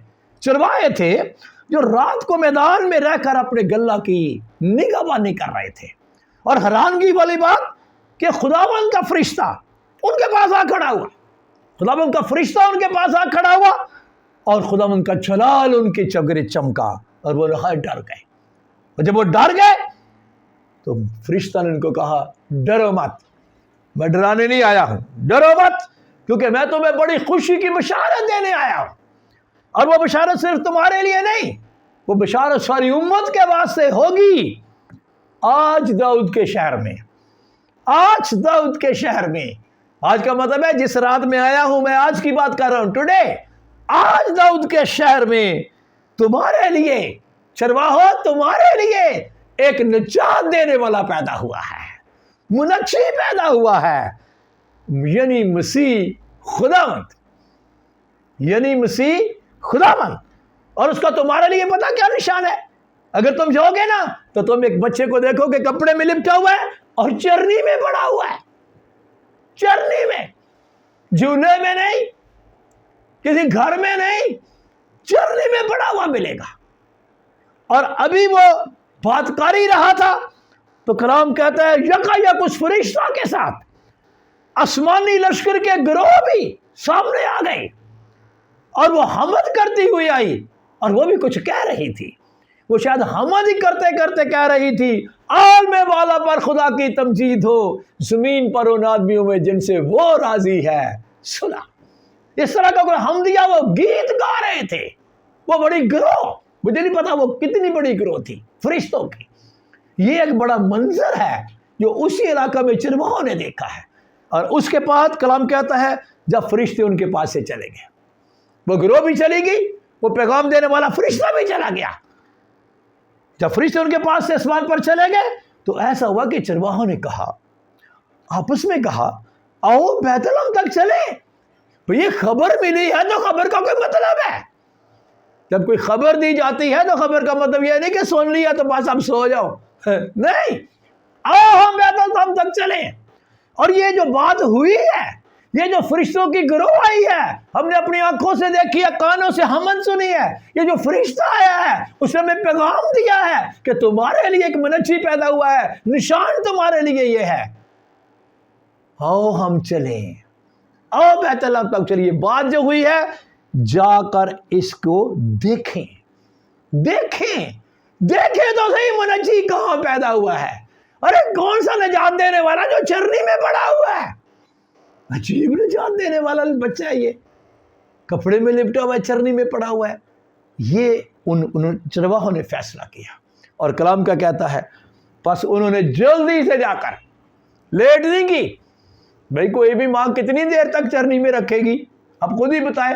چرواہے تھے جو رات کو میدان میں رہ کر اپنے گلہ کی نگہبانی کر رہے تھے۔ اور حیرانگی والی بات کہ خداوند کا فرشتہ ان کے پاس آ کھڑا ہوا، خداوند کا فرشتہ ان کے پاس آ کھڑا ہوا، اور خداوند کا جلال ان کے چگرے چمکا، اور وہ نہایت ڈر گئے۔ اور جب وہ ڈر گئے تو فرشتہ نے ان کو کہا، ڈرو مت، میں ڈرانے نہیں آیا ہوں، ڈرو مت، کیونکہ میں تمہیں بڑی خوشی کی بشارت دینے آیا ہوں۔ اور وہ بشارت صرف تمہارے لیے نہیں، وہ بشارت ساری امت کے واسطے ہوگی۔ آج داؤد کے شہر میں، آج داؤد کے شہر میں، آج کا مطلب ہے جس رات میں آیا ہوں میں آج کی بات کر رہا ہوں، ٹوڈے، آج داؤد کے شہر میں تمہارے لیے، چرواہو تمہارے لیے ایک نجات دینے والا پیدا ہوا ہے، منجی پیدا ہوا ہے، یعنی مسیح خداوند، یعنی مسیح خداوند۔ اور اس کا تمہارے لیے پتا کیا نشان ہے؟ اگر تم جاؤ گے نا تو تم ایک بچے کو دیکھو کہ کپڑے میں لپٹا ہوا ہے اور چرنی میں پڑا ہوا ہے، چرنی میں، جھولے میں نہیں، کسی گھر میں نہیں، چرنی میں پڑا ہوا ملے گا۔ اور ابھی وہ بات کر ہی رہا تھا تو کلام کہتا ہے یکایک اس فرشتہ کے ساتھ آسمانی لشکر کے گروہ بھی سامنے آ گئے، اور وہ حمد کرتی ہوئی آئی، اور وہ بھی کچھ کہہ رہی تھی۔ وہ شاید حمد ہی کرتے کرتے کہہ رہی تھی، عالم والا پر خدا کی تمجید ہو، زمین پر ان آدمیوں میں جن سے وہ راضی ہے سنا۔ اس طرح کا کوئی حمدیہ وہ گیت گا رہے تھے۔ وہ بڑی گروہ، مجھے نہیں پتا وہ کتنی بڑی گروہ تھی فرشتوں کی۔ یہ ایک بڑا منظر ہے جو اسی علاقہ میں چرواہوں نے دیکھا ہے۔ اور اس کے بعد کلام کہتا ہے جب فرشتے ان کے پاس سے چلے گئے، وہ گروہ بھی چلی گئی، وہ پیغام دینے والا فرشتہ بھی چلا گیا۔ جب فرشتے ان کے پاس سے آسمان پر چلے گئے تو ایسا ہوا کہ چرواہوں نے کہا، آپس میں کہا، آؤ بیت الحم تک چلے۔ یہ خبر ملی ہے تو خبر کا کوئی مطلب ہے۔ جب کوئی خبر دی جاتی ہے تو خبر کا مطلب یہ نہیں کہ سن لیا تو بس اب سو جاؤ، نہیں، آؤ ہم بیت الحم تک چلیں۔ اور یہ جو بات ہوئی ہے، یہ جو فرشتوں کی گروہ آئی ہے، ہم نے اپنی آنکھوں سے دیکھی ہے، کانوں سے حمد سنی ہے، یہ جو فرشتہ آیا ہے اس نے ہمیں پیغام دیا ہے کہ تمہارے لیے ایک منجی پیدا ہوا ہے، نشان تمہارے لیے یہ ہے، آؤ ہم چلیں، آؤ بیت الحم تک چلیے۔ بات جو ہوئی ہے جا کر اس کو دیکھیں، دیکھیں، دیکھیں تو صحیح منجی کہاں پیدا ہوا ہے۔ ارے کون سا نجات دینے والا جو چرنی میں پڑا ہوا ہے؟ عجیب نجات دینے والا بچہ ہے، یہ کپڑے میں لپٹا ہوا ہے، چرنی میں پڑا ہوا ہے۔ یہ ان چرواہوں نے فیصلہ کیا، اور کلام کا کہتا ہے پس انہوں نے جلدی سے جا کر، لیٹ نہیں کی۔ بھئی کوئی بھی ماں کتنی دیر تک چرنی میں رکھے گی؟ آپ خود ہی بتائیں،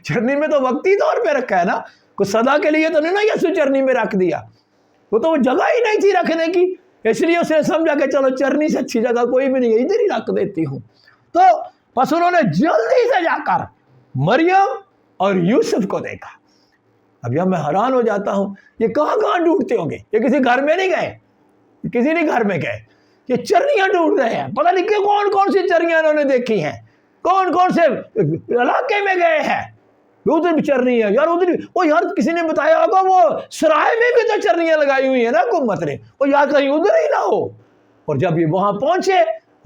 چرنی میں تو وقتی طور پہ رکھا ہے نا، کچھ صدا کے لیے تو نہیں نا یسوع چرنی میں رکھ دیا، وہ جگہ ہی نہیں تھی رکھنے کی، اس لیے اس نے سمجھا کہ چلو چرنی سے اچھی جگہ کوئی بھی نہیں ہے، ادھر ہی رکھ دیتی ہوں۔ تو پس انہوں نے جلدی سے جا کر مریم اور یوسف کو دیکھا۔ اب یہاں میں حیران ہو جاتا ہوں، یہ کہاں کہاں ڈھونڈتے ہوں گے؟ یہ کسی گھر میں نہیں گئے، کسی نہیں گھر میں گئے، یہ چرنیاں ڈھونڈ رہے ہیں۔ پتہ نہیں کہ کون کون سی چرنیاں انہوں نے دیکھی ہیں، کون کون سے علاقے میں گئے ہیں۔ ادھر بھی چرنی ہے یار، ادھر بھی، وہ یار کسی نے بتایا ہوگا وہ سرائے میں بھی تو چرنیاں لگائی ہوئی ہیں نا حکومت نے، وہ یار کہیں ادھر ہی نہ ہو۔ اور جب یہ وہاں پہنچے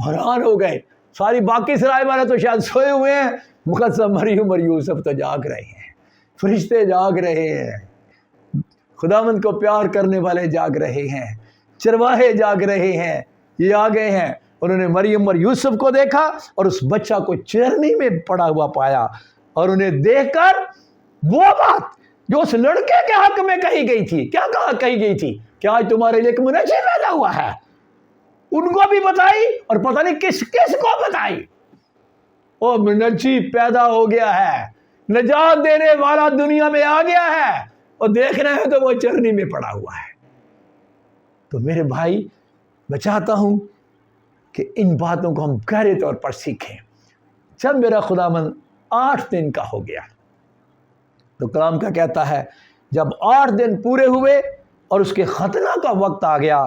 حیران ہو گئے، ساری باقی سرائے والے تو شاید سوئے ہوئے ہیں، مقدسہ مریم اور یوسف تو جاگ رہے ہیں، فرشتے جاگ رہے ہیں، خداوند کو پیار کرنے والے جاگ رہے ہیں، چرواہے جاگ رہے ہیں، یہ آ گئے ہیں۔ انہوں نے مریم اور یوسف کو دیکھا اور اس بچہ کو چرنی میں پڑا ہوا پایا، اور انہیں دیکھ کر وہ بات جو اس لڑکے کے حق میں کہی گئی تھی، کیا کہی گئی تھی کہ آج تمہارے لیے ایک منجی پیدا ہوا ہے، ان کو بھی بتائی اور پتہ نہیں کس کس کو بتائی۔ وہ منجی پیدا ہو گیا ہے، نجات دینے والا دنیا میں آ گیا ہے، اور دیکھ رہے ہیں تو وہ چرنی میں پڑا ہوا ہے۔ تو میرے بھائی، میں چاہتا ہوں کہ ان باتوں کو ہم گہرے طور پر سیکھیں۔ جب میرا خداوند 8 دن کا ہو گیا تو کلام کا کہتا ہے جب 8 دن پورے ہوئے اور اس کے ختنہ کا وقت آ گیا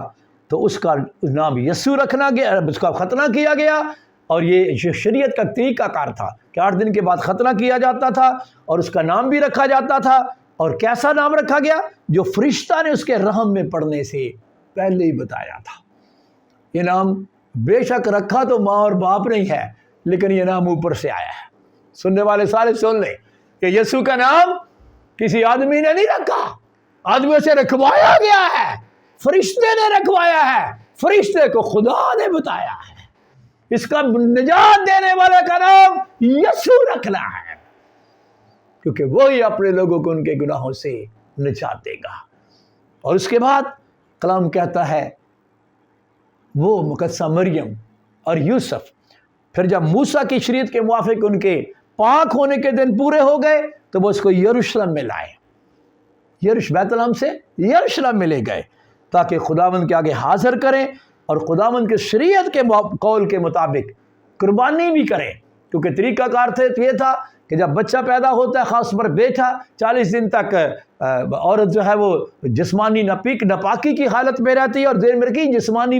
تو اس کا نام یسوع رکھنا گیا، اس کا ختنہ کیا گیا۔ اور یہ شریعت کا طریقہ کار تھا کہ 8 دن کے بعد ختنہ کیا جاتا تھا اور اس کا نام بھی رکھا جاتا تھا۔ اور کیسا نام رکھا گیا؟ جو فرشتہ نے اس کے رحم میں پڑھنے سے پہلے ہی بتایا تھا۔ یہ نام بے شک رکھا تو ماں اور باپ نہیں ہے، لیکن یہ نام اوپر سے آیا ہے۔ سننے والے سارے سن لیں کہ یسوع کا نام کسی آدمی نے نہیں رکھا، آدمی سے رکھوایا گیا ہے، فرشتے نے رکھوایا ہے، فرشتے کو خدا نے بتایا ہے۔ اس کا نجات دینے والے کا نام یسوع رکھنا ہے، کیونکہ وہی اپنے لوگوں کو ان کے گناہوں سے نجات دے گا۔ اور اس کے بعد کلام کہتا ہے وہ مقدسہ مریم اور یوسف پھر جب موسیٰ کی شریعت کے موافق ان کے پاک ہونے کے دن پورے ہو گئے تو وہ اس کو یروشلم میں لائے، بیت الحم سے یروشلم میں لے گئے تاکہ خداوند کے آگے حاضر کریں اور خداوند کے شریعت کے قول کے مطابق قربانی بھی کریں۔ کیونکہ طریقہ کار تو یہ تھا کہ جب بچہ پیدا ہوتا ہے، خاص پر بیٹا، 40 دن تک عورت جو ہے وہ جسمانی ناپاکی کی حالت میں رہتی ہے، اور دیر میں کی جسمانی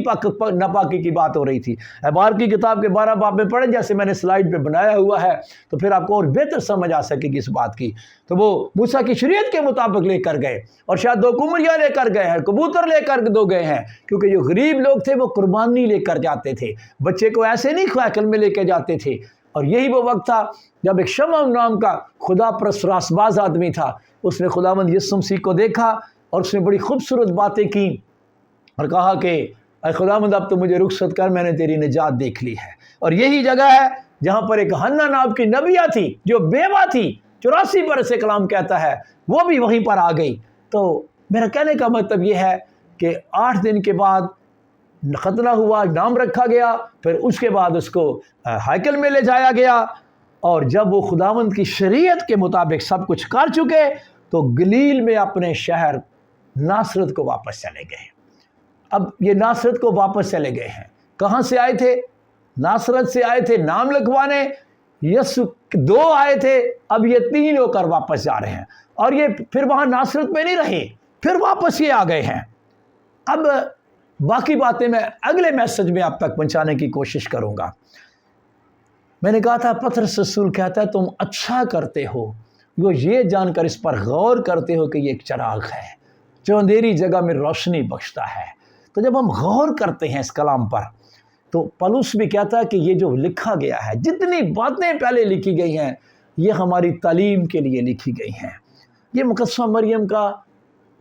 ناپاکی کی بات ہو رہی تھی۔ احبار کی کتاب کے 12 باب میں پڑھیں، جیسے میں نے سلائیڈ پہ بنایا ہوا ہے، تو پھر آپ کو اور بہتر سمجھ آ سکے گی اس بات کی۔ تو وہ موسیٰ کی شریعت کے مطابق لے کر گئے، اور شاید 2 قمریاں لے کر گئے ہیں، کبوتر لے کر 2 گئے ہیں، کیونکہ جو غریب لوگ تھے وہ قربانی لے کر جاتے تھے، بچے کو ایسے نہیں خیکل میں لے کے جاتے تھے۔ اور یہی وہ وقت تھا جب ایک شمعون نام کا خدا پرست راست باز آدمی تھا، اس نے خداوند یسوع مسیح کو دیکھا اور اس نے بڑی خوبصورت باتیں کی اور کہا کہ اے خداوند اب تو مجھے رخصت کر، میں نے تیری نجات دیکھ لی ہے۔ اور یہی جگہ ہے جہاں پر ایک حنا نام کی نبیہ تھی جو بیوہ تھی، 84 برس سے کلام کہتا ہے وہ بھی وہیں پر آ گئی۔ تو میرا کہنے کا مطلب یہ ہے کہ 8 دن کے بعد ختنہ ہوا، نام رکھا گیا، پھر اس کے بعد اس کو ہیکل میں لے جایا گیا، اور جب وہ خداوند کی شریعت کے مطابق سب کچھ کر چکے تو گلیل میں اپنے شہر ناصرت کو واپس چلے گئے۔ اب یہ ناصرت کو واپس چلے گئے ہیں، کہاں سے آئے تھے؟ ناصرت سے آئے تھے نام لکھوانے، یسوع 2 آئے تھے، اب یہ 3 ہو کر واپس جا رہے ہیں، اور یہ پھر وہاں ناصرت میں نہیں رہے، پھر واپس یہ آ گئے ہیں۔ اب باقی باتیں میں اگلے میسج میں آپ تک پہنچانے کی کوشش کروں گا۔ میں نے کہا تھا پطرس رسول کہتا ہے تم اچھا کرتے ہو، وہ یہ جان کر اس پر غور کرتے ہو کہ یہ ایک چراغ ہے جو اندھیری جگہ میں روشنی بخشتا ہے۔ تو جب ہم غور کرتے ہیں اس کلام پر تو پولس بھی کہتا ہے کہ یہ جو لکھا گیا ہے، جتنی باتیں پہلے لکھی گئی ہیں، یہ ہماری تعلیم کے لیے لکھی گئی ہیں۔ یہ مقدسہ مریم کا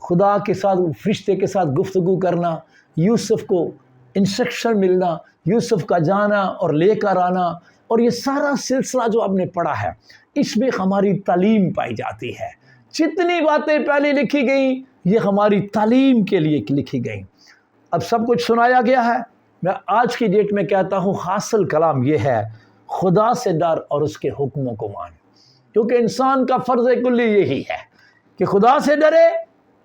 خدا کے ساتھ، فرشتے کے ساتھ گفتگو کرنا، یوسف کو انسٹرکشن ملنا، یوسف کا جانا اور لے کر آنا، اور یہ سارا سلسلہ جو آپ نے پڑھا ہے، اس میں ہماری تعلیم پائی جاتی ہے۔ جتنی باتیں پہلے لکھی گئیں یہ ہماری تعلیم کے لیے لکھی گئیں۔ اب سب کچھ سنایا گیا ہے، میں آج کی ڈیٹ میں کہتا ہوں حاصل کلام یہ ہے خدا سے ڈر اور اس کے حکموں کو مان، کیونکہ انسان کا فرض کلی یہی ہے کہ خدا سے ڈرے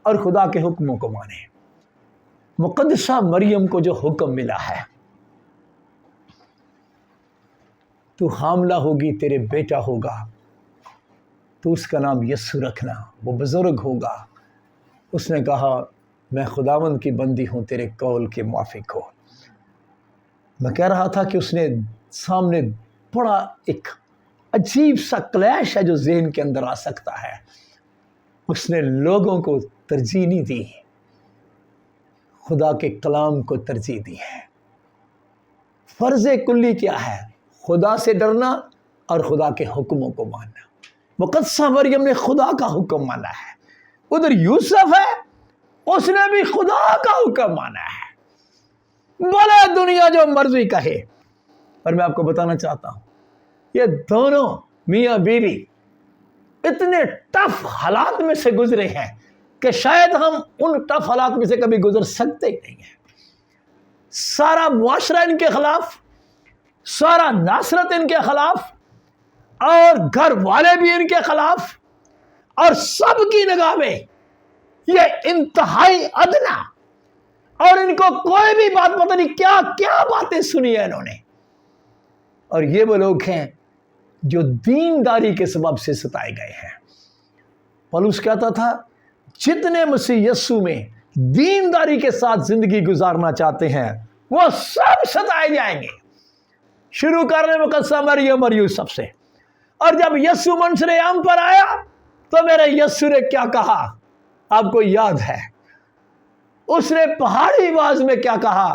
اور خدا کے حکموں کو مانے۔ مقدسہ مریم کو جو حکم ملا ہے، تو حاملہ ہوگی، تیرے بیٹا ہوگا، تو اس کا نام یسوع رکھنا، وہ بزرگ ہوگا۔ اس نے کہا میں خداوند کی بندی ہوں، تیرے قول کے موافق ہو۔ میں کہہ رہا تھا کہ اس نے سامنے بڑا ایک عجیب سا کلیش ہے جو ذہن کے اندر آ سکتا ہے۔ اس نے لوگوں کو ترجیح نہیں دی، خدا کے کلام کو ترجیح دی ہے۔ فرض کلی کیا ہے؟ خدا سے ڈرنا اور خدا کے حکموں کو ماننا۔ مقدسہ مریم نے خدا کا حکم مانا ہے۔ ادھر یوسف ہے، اس نے بھی خدا کا حکم مانا ہے، بھلے دنیا جو مرضی کہے۔ اور میں آپ کو بتانا چاہتا ہوں یہ دونوں میاں بیوی اتنے ٹف حالات میں سے گزرے ہیں کہ شاید ہم ان ٹف حالات میں سے کبھی گزر سکتے ہی نہیں ہیں۔ سارا معاشرہ ان کے خلاف، سارا ناصرت ان کے خلاف، اور گھر والے بھی ان کے خلاف، اور سب کی نگاہ میں یہ انتہائی ادنا، اور ان کو کوئی بھی بات پتہ نہیں کیا کیا باتیں سنی ہیں انہوں نے۔ اور یہ وہ لوگ ہیں جو دینداری کے سبب سے ستائے گئے ہیں۔ پولس کہتا تھا جتنے مسیح یسوع میں دینداری کے ساتھ زندگی گزارنا چاہتے ہیں وہ سب ستائے جائیں گے، شروع کرنے مقدسہ مریم اور یوسف سے۔ اور جب یسوع منصر عام پر آیا تو میرے یسوع نے کیا کہا آپ کو یاد ہے؟ اس نے پہاڑی آواز میں کیا کہا؟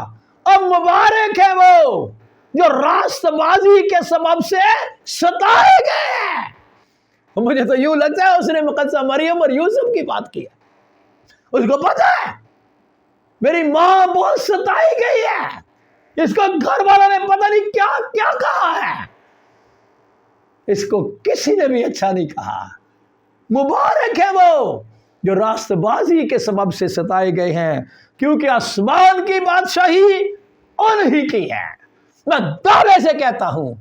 اب مبارک ہے وہ جو راست بازی کے سبب سے ستائے گئے ہیں۔ مجھے تو یوں لگتا ہے اس نے مقدسہ مریم اور یوسف کی بات کی ہے۔ اس کو پتا ہے میری ماں بہت ستائی گئی ہے، اس کو گھر والوں نے پتہ نہیں کیا کیا کہا ہے، اس کو کسی نے بھی اچھا نہیں کہا۔ مبارک ہے وہ جو راست بازی کے سبب سے ستائے گئے ہیں، کیونکہ آسمان کی بادشاہی انہی کی ہے۔ میں دعوے سے کہتا ہوں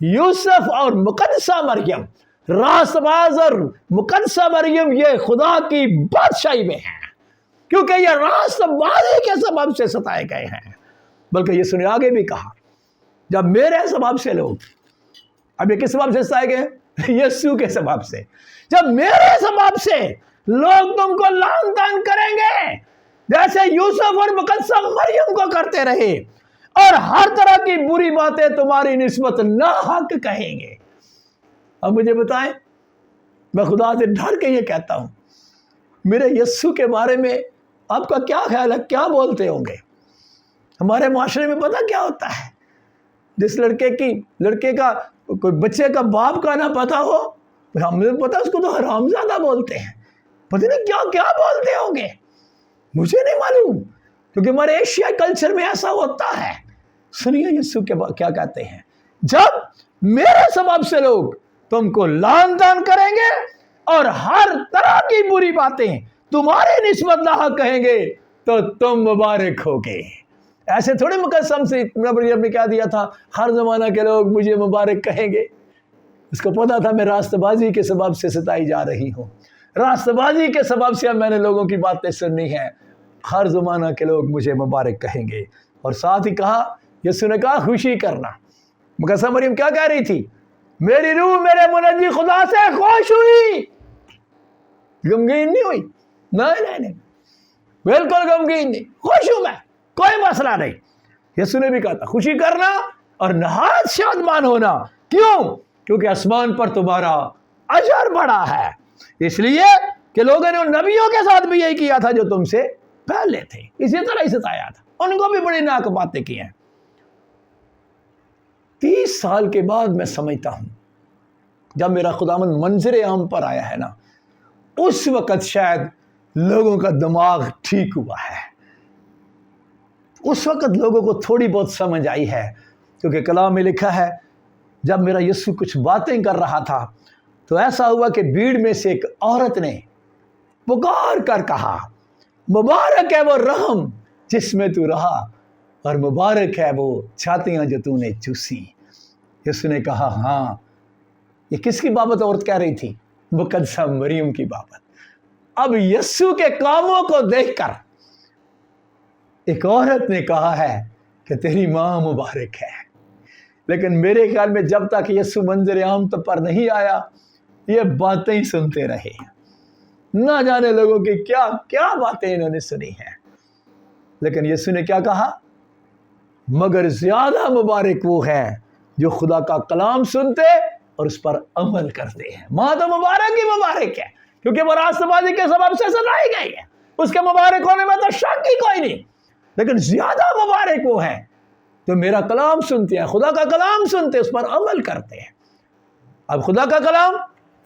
یوسف اور مقدسہ مریم، راست باز اور مقدسہ مریم، یہ خدا کی بادشاہی میں ہیں، کیونکہ یہ راست بازی کے سبب سے ستائے گئے ہیں۔ بلکہ یہ سنے آگے بھی کہا جب میرے سبب سے لوگ، اب یہ کس سبب سے ستائے گئے؟ یسوع کے سبب سے۔ جب میرے سبب سے لوگ تم کو لعن طعن کریں گے جیسے یوسف اور مقدسہ مریم کو کرتے رہے، اور ہر طرح کی بری باتیں تمہاری نسبت ناحق کہیں گے۔ اب مجھے بتائیں، میں خدا سے ڈر کے یہ کہتا ہوں میرے یسوع کے بارے میں آپ کا کیا خیال ہے؟ کیا بولتے ہوں گے؟ ہمارے معاشرے میں پتہ کیا ہوتا ہے، جس لڑکے کا کوئی بچے کا باپ کا نہ پتہ ہو، ہمیں پتہ اس کو تو حرامزادہ بولتے ہیں، پتہ نہیں کیا کیا بولتے ہوں گے، مجھے نہیں معلوم، کیونکہ ہمارے ایشیا کلچر میں ایسا ہوتا ہے۔ سنیے یسوع کے کیا کہتے ہیں، جب میرے سبب سے لوگ تم کو لعن طعن کریں گے اور ہر طرح کی بری باتیں تمہارے نسبت ناحق کہیں گے تو تم مبارک ہوگے۔ ایسے تھوڑے مقدم سے مریم نے کہہ دیا تھا ہر زمانہ کے لوگ مجھے مبارک کہیں گے، اس کو پتا تھا میں راست بازی کے سبب سے ستائی جا رہی ہوں، راست بازی کے سبب سے اب میں نے لوگوں کی باتیں سننی ہیں، ہر زمانہ کے لوگ مجھے مبارک کہیں گے۔ اور ساتھ ہی کہا، یسوع نے کہا خوشی کرنا۔ مقدسہ مریم کیا کہہ رہی تھی؟ میری روح میرے منجی خدا سے خوش ہوئی، غمگین نہیں ہوئی، نہیں، بالکل غمگین نہیں، خوش ہوں میں، کوئی مسئلہ نہیں۔ یسوع نے بھی کہا تھا خوشی کرنا اور نہایت شادمان ہونا، کیوں؟ کیونکہ آسمان پر تمہارا اجر بڑا ہے، اس لیے کہ لوگوں نے ان نبیوں کے ساتھ بھی یہی کیا تھا جو تم سے پہلے تھے، اسی طرح ہی ستایا تھا، ان کو بھی بڑی ناک باتیں کی ہیں۔ 30 سال کے بعد میں سمجھتا ہوں جب میرا خداوند منظر عام پر آیا ہے نا، اس وقت شاید لوگوں کا دماغ ٹھیک ہوا ہے، اس وقت لوگوں کو تھوڑی بہت سمجھ آئی ہے، کیونکہ کلام میں لکھا ہے جب میرا یسوع کچھ باتیں کر رہا تھا تو ایسا ہوا کہ بھیڑ میں سے ایک عورت نے پکار کر کہا، مبارک ہے وہ رحم جس میں تو رہا، اور مبارک ہے وہ چھاتیاں جو تو نے چوسی۔ یسوع نے کہا ہاں، یہ کس کی بابت عورت کہہ رہی تھی؟ مقدسہ مریم کی بابت۔ اب یسوع کے کاموں کو دیکھ کر ایک عورت نے کہا ہے کہ تیری ماں مبارک ہے، لیکن میرے خیال میں جب تک یسوع منظر عام پر نہیں آیا یہ باتیں ہی سنتے رہے، نہ جانے لوگوں کی کیا کیا باتیں انہوں نے سنی ہیں۔ لیکن یسوع نے کیا کہا؟ مگر زیادہ مبارک وہ ہے جو خدا کا کلام سنتے اور اس پر عمل کرتے ہیں۔ ماں تو مبارک ہی مبارک ہے کیونکہ وہ راست بازی کے سبب سے ستائی گئی ہے، اس کے مبارک ہونے میں تو شک ہی کوئی نہیں، لیکن زیادہ مبارک وہ ہے جو میرا کلام سنتے ہیں، خدا کا کلام سنتے اس پر عمل کرتے ہیں۔ اب خدا کا کلام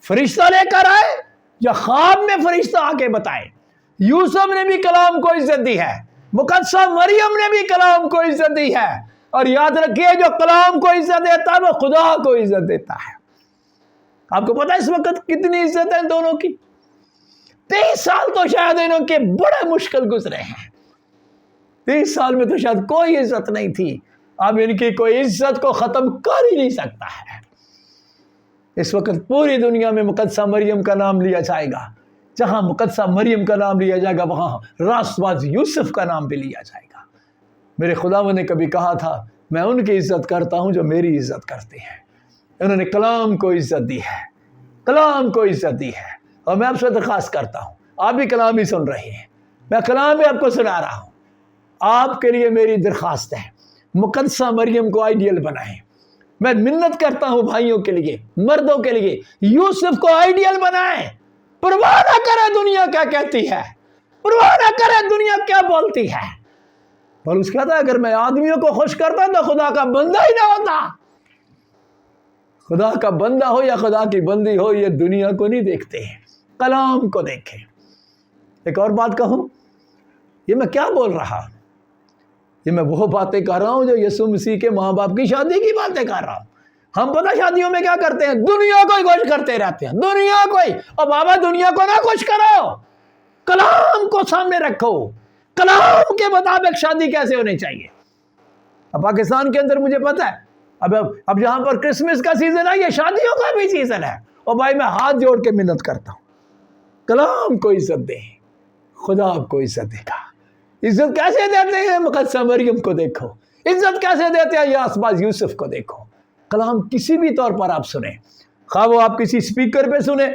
فرشتہ لے کر آئے یا خواب میں فرشتہ آ کے بتائے، یوسف نے بھی کلام کو عزت دی ہے، مقدسہ مریم نے بھی کلام کو عزت دی ہے، اور یاد رکھیے جو کلام کو عزت دیتا ہے وہ خدا کو عزت دیتا ہے۔ آپ کو پتا ہے اس وقت کتنی عزت ہے دونوں کی؟ 23 سال تو شاید انہوں کے بڑے مشکل گزرے ہیں، 30 سال میں تو شاید کوئی عزت نہیں تھی، اب ان کی کوئی عزت کو ختم کر ہی نہیں سکتا ہے۔ اس وقت پوری دنیا میں مقدسہ مریم کا نام لیا جائے گا، جہاں مقدسہ مریم کا نام لیا جائے گا وہاں راست باز یوسف کا نام بھی لیا جائے گا۔ میرے خداوند نے کبھی کہا تھا میں ان کی عزت کرتا ہوں جو میری عزت کرتے ہیں۔ انہوں نے کلام کو عزت دی ہے، کلام کو عزت دی ہے، اور میں آپ سے درخواست کرتا ہوں، آپ بھی کلام ہی سن رہے ہیں، میں کلام بھی آپ کو سنا رہا ہوں، آپ کے لیے میری درخواست ہے مقدسہ مریم کو آئیڈیل بنائیں۔ میں منت کرتا ہوں بھائیوں کے لیے، مردوں کے لیے، یوسف کو آئیڈیل بنائیں۔ پرواہ نہ کرے دنیا کیا کہتی ہے، پرواہ نہ کرے دنیا کیا بولتی ہے۔ پولس کہتا ہے اگر میں آدمیوں کو خوش کرتا تو خدا کا بندہ ہی نہ ہوتا۔ خدا کا بندہ ہو یا خدا کی بندی ہو، یہ دنیا کو نہیں دیکھتے ہیں، کلام کو دیکھیں۔ ایک اور بات کہوں، یہ میں کیا بول رہا ہوں؟ یہ میں وہ باتیں کر رہا ہوں جو یسوع مسیح کے ماں باپ کی شادی کی باتیں کر رہا ہوں۔ ہم پتہ شادیوں میں کیا کرتے ہیں؟ دنیا کو ہی خوش کرتے رہتے ہیں، دنیا کو ہی۔ اور بابا دنیا کو نہ خوش کرو، کلام کو سامنے رکھو، کلام کے مطابق شادی کیسے ہونی چاہیے۔ اب پاکستان کے اندر مجھے پتہ ہے اب یہاں پر کرسمس کا سیزن ہے، یہ شادیوں کا بھی سیزن ہے، اور بھائی میں ہاتھ جوڑ کے منت کرتا ہوں کلام کو عزت دیں، خدا آپ کو عزت دے گا۔ عزت کیسے دیتے ہیں؟ مقدسہ مریم کو دیکھو، عزت کیسے دیتے ہیں؟ یاسباز یوسف کو دیکھو۔ کلام کسی بھی طور پر آپ سنیں، خواہ وہ آپ کسی سپیکر پہ سنیں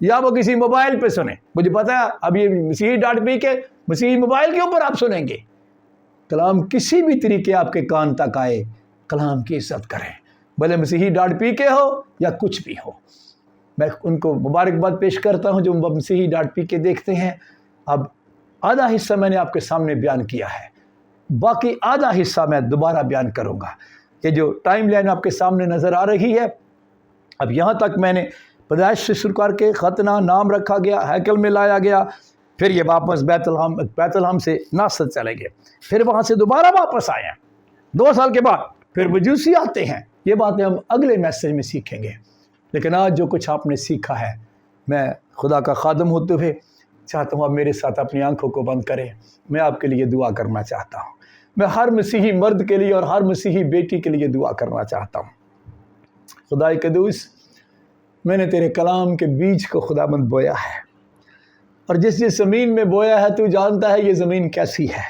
یا وہ کسی موبائل پہ سنیں، مجھے پتا ہے اب یہ مسیحی ڈاٹ پی کے مسیحی موبائل کے اوپر آپ سنیں گے، کلام کسی بھی طریقے آپ کے کان تک آئے، کلام کی عزت کریں، بھلے مسیحی ڈاٹ پی کے ہو یا کچھ بھی ہو۔ میں ان کو مبارکباد پیش کرتا ہوں جو مسیحی ڈاٹ پی کے دیکھتے ہیں۔ اب آدھا حصہ میں نے آپ کے سامنے بیان کیا ہے، باقی آدھا حصہ میں دوبارہ بیان کروں گا۔ یہ جو ٹائم لائن آپ کے سامنے نظر آ رہی ہے، اب یہاں تک میں نے پیدائش سے شروع کر کے ختنہ، نام رکھا گیا، ہیکل میں لایا گیا، پھر یہ واپس بیت الحم سے ناصرت چلے گئے، پھر وہاں سے دوبارہ واپس آئے ہیں 2 سال کے بعد، پھر مجوسی آتے ہیں۔ یہ باتیں ہم اگلے میسج میں سیکھیں گے، لیکن آج جو کچھ آپ نے سیکھا ہے، میں خدا کا خادم ہوتے ہوئے چاہتا ہوں آپ میرے ساتھ اپنی آنکھوں کو بند کریں۔ میں آپ کے لیے دعا کرنا چاہتا ہوں، میں ہر مسیحی مرد کے لیے اور ہر مسیحی بیٹی کے لیے دعا کرنا چاہتا ہوں۔ خدائے قدوس، میں نے تیرے کلام کے بیج کو خداوند بویا ہے، اور جس زمین میں بویا ہے تو جانتا ہے یہ زمین کیسی ہے،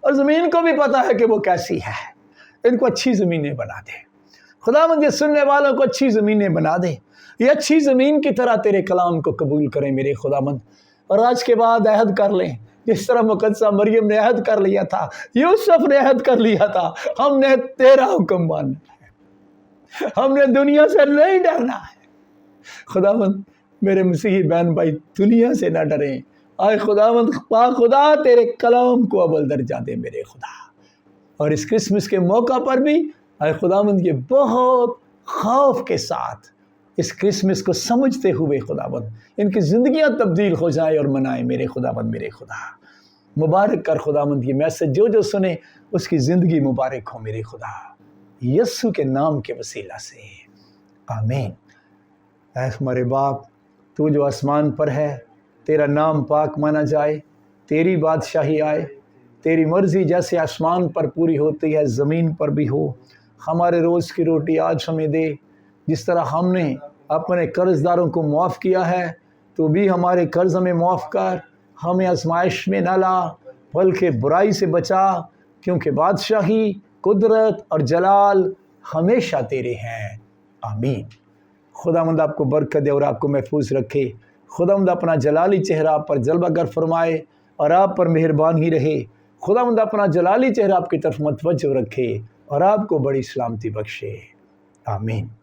اور زمین کو بھی پتا ہے کہ وہ کیسی ہے۔ ان کو اچھی زمینیں بنا دے خداوند، یہ سننے والوں کو اچھی زمینیں بنا دے، یہ اچھی زمین کی طرح تیرے کلام کو قبول کریں میرے خداوند، اور آج کے بعد عہد کر لیں جس طرح مقدسہ مریم نے عہد کر لیا تھا، یوسف نے عہد کر لیا تھا، ہم نے تیرا حکم ماننا ہے، ہم نے دنیا سے نہیں ڈرنا ہے۔ خداوند میرے مسیحی بہن بھائی دنیا سے نہ ڈریں، آئے خداوند پاک خدا تیرے کلام کو اول درجہ دے میرے خدا، اور اس کرسمس کے موقع پر بھی آئے خداوند یہ بہت خوف کے ساتھ اس کرسمس کو سمجھتے ہوئے خداوند ان کی زندگیاں تبدیل ہو جائیں اور منائیں میرے خداوند میرے خدا۔ مبارک کر خداوند یہ میسج جو سنے اس کی زندگی مبارک ہو میرے خدا، یسوع کے نام کے وسیلہ سے آمین۔ اے ہمارے باپ، تو جو آسمان پر ہے، تیرا نام پاک مانا جائے، تیری بادشاہی آئے، تیری مرضی جیسے آسمان پر پوری ہوتی ہے زمین پر بھی ہو۔ ہمارے روز کی روٹی آج ہمیں دے، جس طرح ہم نے اپنے قرض داروں کو معاف کیا ہے تو بھی ہمارے قرض ہمیں معاف کر، ہمیں آزمائش میں نہ لا بلکہ برائی سے بچا، کیونکہ بادشاہی، قدرت اور جلال ہمیشہ تیرے ہیں، آمین۔ خداوند آپ کو برکت دے اور آپ کو محفوظ رکھے۔ خداوند اپنا جلالی چہرہ آپ پر جلوہ گر فرمائے اور آپ پر مہربان ہی رہے۔ خداوند اپنا جلالی چہرہ آپ کی طرف متوجہ رکھے اور آپ کو بڑی سلامتی بخشے، آمین۔